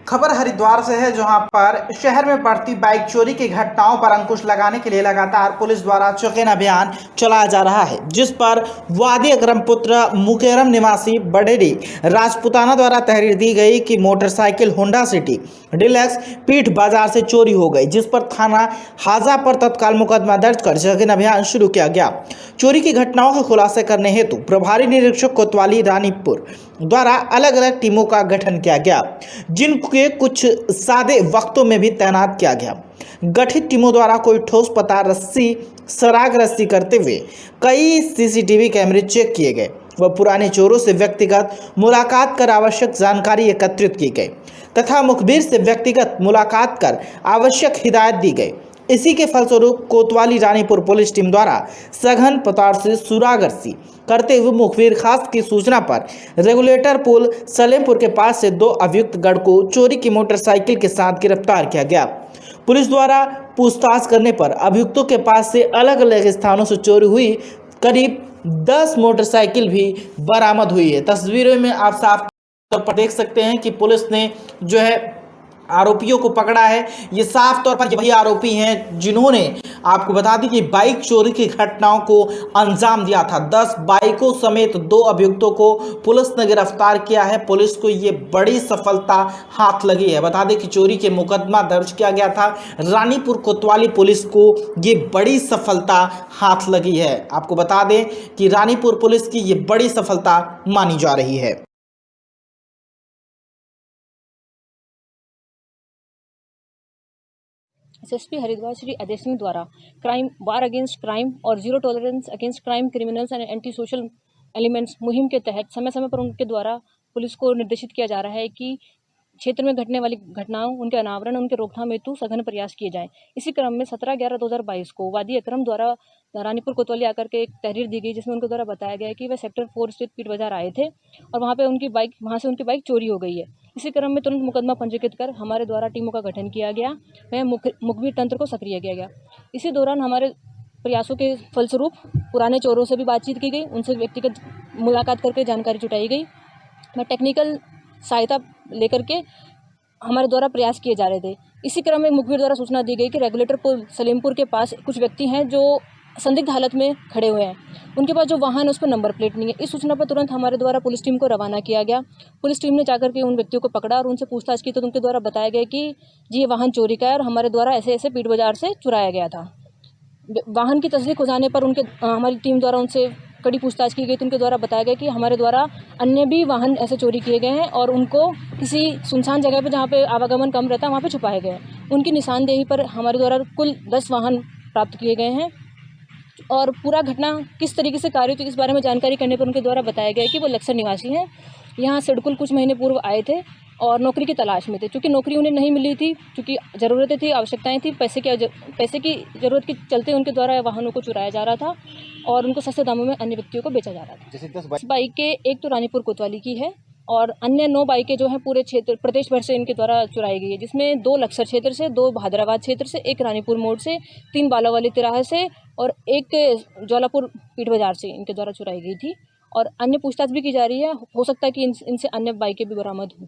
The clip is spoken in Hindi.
खबर हरिद्वार से है, जहां पर शहर में बढ़ती बाइक चोरी की घटनाओं पर अंकुश लगाने के लिए लगातार पुलिस द्वारा चौकीन अभियान चलाया जा रहा है, जिस पर वादी अकरम पुत्र मुकेरम निवासी बडेरी राजपुताना द्वारा तहरीर दी गई कि मोटरसाइकिल होंडा सिटी डिलक्स पीठ बाजार से चोरी हो गई, जिस पर थाना हाजा पर तत्काल मुकदमा दर्ज कर चौकीन अभियान शुरू किया गया। चोरी की घटनाओं के खुलासे करने हेतु प्रभारी निरीक्षक कोतवाली रानीपुर द्वारा अलग अलग टीमों का गठन किया गया, जिनके कुछ सादे वक्तों में भी तैनात किया गया। गठित टीमों द्वारा कोई ठोस पता रस्सी सराग रस्सी करते हुए कई सीसीटीवी कैमरे चेक किए गए व पुराने चोरों से व्यक्तिगत मुलाकात कर आवश्यक जानकारी एकत्रित की गई तथा मुखबिर से व्यक्तिगत मुलाकात कर आवश्यक हिदायत दी गई। इसी के फलस्वरूप कोतवाली रानीपुर पुलिस टीम द्वारा सघन पतार से सुरागर्सी करते हुए मुखबिर खास की सूचना पर रेगुलेटर पुल सलेमपुर के पास से 2 अभियुक्त गढ़ को चोरी की मोटरसाइकिल के साथ गिरफ्तार किया गया। पुलिस द्वारा पूछताछ करने पर अभियुक्तों के पास से अलग अलग स्थानों से चोरी हुई करीब 10 मोटरसाइकिल भी बरामद हुई है। तस्वीरों में आप साफ तौर पर देख सकते हैं कि पुलिस ने जो है आरोपियों को पकड़ा है। ये साफ तौर पर वही आरोपी हैं जिन्होंने आपको बता दी कि बाइक चोरी की घटनाओं को अंजाम दिया था। 10 बाइकों समेत 2 अभियुक्तों को पुलिस ने गिरफ्तार किया है। पुलिस को ये बड़ी सफलता हाथ लगी है। बता दें कि चोरी के मुकदमा दर्ज किया गया था। रानीपुर कोतवाली पुलिस को ये बड़ी सफलता हाथ लगी है। आपको बता दें कि रानीपुर पुलिस की ये बड़ी सफलता मानी जा रही है। एसएसपी हरिद्वार श्री अजय सिंह द्वारा क्राइम वार अगेंस्ट क्राइम और zero tolerance against crime criminals and anti social elements मुहिम के तहत समय समय पर उनके द्वारा पुलिस को निर्देशित किया जा रहा है कि क्षेत्र में घटने वाली घटनाओं, उनके अनावरण, उनके रोकथाम हेतु सघन प्रयास किए जाएं। इसी क्रम में 17/11/2022 को वादी अकरम द्वारा रानीपुर कोतवाली आकर के एक तहरीर दी गई, जिसमें उनके द्वारा बताया गया है कि वह सेक्टर 4 स्थित पीट बाजार आए थे और वहाँ से उनकी बाइक चोरी हो गई है। इसी क्रम में तुरंत मुकदमा पंजीकृत कर हमारे द्वारा टीमों का गठन किया गया, वह मुखबिर तंत्र को सक्रिय किया गया। इसी दौरान हमारे प्रयासों के फलस्वरूप पुराने चोरों से भी बातचीत की गई, उनसे व्यक्तिगत मुलाकात करके जानकारी जुटाई गई। मैं टेक्निकल सहायता लेकर के हमारे द्वारा प्रयास किए जा रहे थे। इसी क्रम में मुखबिर द्वारा सूचना दी गई कि रेगुलेटर पुल सलेमपुर के पास कुछ व्यक्ति हैं जो संदिग्ध हालत में खड़े हुए हैं। उनके पास जो वाहन है उस पर नंबर प्लेट नहीं है। इस सूचना पर तुरंत हमारे द्वारा पुलिस टीम को रवाना किया गया। पुलिस टीम ने जाकर के उन व्यक्तियों को पकड़ा और उनसे पूछताछ की तो उनके द्वारा बताया गया कि जी ये वाहन चोरी का है और हमारे द्वारा ऐसे ऐसे पीट बाजार से चुराया गया था। वाहन की तस्दीक हो जाने पर हमारी टीम द्वारा उनसे कड़ी पूछताछ की गई तो उनके द्वारा बताया गया कि हमारे द्वारा अन्य भी वाहन ऐसे चोरी किए गए हैं और उनको किसी सुनसान जगह पे जहाँ पे आवागमन कम रहता है वहाँ पे छुपाए गए हैं। उनकी निशानदेही पर हमारे द्वारा कुल 10 वाहन प्राप्त किए गए हैं और पूरा घटना किस तरीके से कार्य हुई तो इस बारे में जानकारी करने पर उनके द्वारा बताया गया कि वो लक्सर निवासी हैं। यहाँ सिडकुल कुछ महीने पूर्व आए थे और नौकरी की तलाश में थे। चूँकि नौकरी उन्हें नहीं मिली थी, चूँकि ज़रूरतें थी, आवश्यकताएं थी, पैसे की ज़रूरत के चलते उनके द्वारा वाहनों को चुराया जा रहा था और उनको सस्ते दामों में अन्य व्यक्तियों को बेचा जा रहा था। जैसे 10 बाइकें एक तो रानीपुर कोतवाली की है और अन्य 9 बाइकें जो हैं पूरे क्षेत्र प्रदेश भर से इनके द्वारा चुराई गई है, जिसमें 2 लक्सर क्षेत्र से, 2 बहादुराबाद क्षेत्र से, 1 रानीपुर मोड़ से, 3 बालावाली तिराहे से और 1 ज्वालापुर पीठ बाजार से इनके द्वारा चुराई गई थी और अन्य पूछताछ भी की जा रही है। हो सकता है कि इनसे अन्य बाइकें भी बरामद हों।